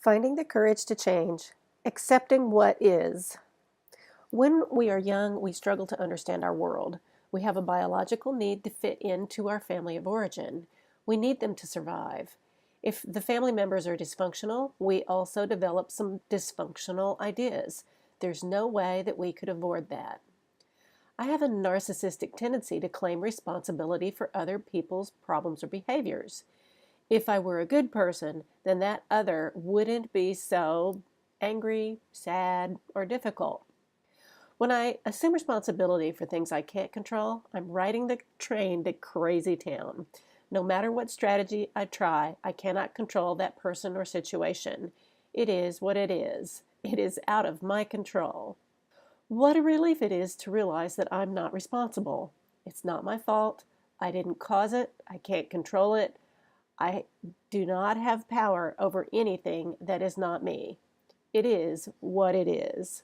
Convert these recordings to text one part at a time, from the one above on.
Finding the courage to change, accepting what is. When we are young, we struggle to understand our world. We have a biological need to fit into our family of origin. We need them to survive. If the family members are dysfunctional, we also develop some dysfunctional ideas. There's no way that we could avoid that. I have a narcissistic tendency to claim responsibility for other people's problems or behaviors. If I were a good person, then that other wouldn't be so angry, sad, or difficult. When I assume responsibility for things I can't control, I'm riding the train to crazy town. No matter what strategy I try, I cannot control that person or situation. It is what it is. It is out of my control. What a relief it is to realize that I'm not responsible. It's not my fault. I didn't cause it. I can't control it. I do not have power over anything that is not me. It is what it is.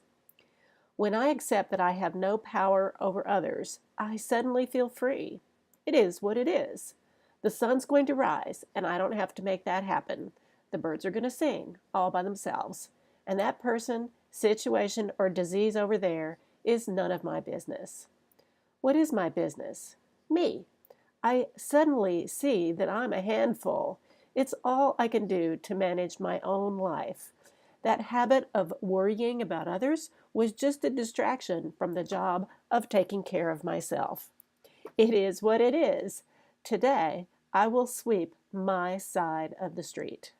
When I accept that I have no power over others, I suddenly feel free. It is what it is. The sun's going to rise, and I don't have to make that happen. The birds are going to sing all by themselves. And that person, situation, or disease over there is none of my business. What is my business? Me. I suddenly see that I'm a handful. It's all I can do to manage my own life. That habit of worrying about others was just a distraction from the job of taking care of myself. It is what it is. Today, I will sweep my side of the street.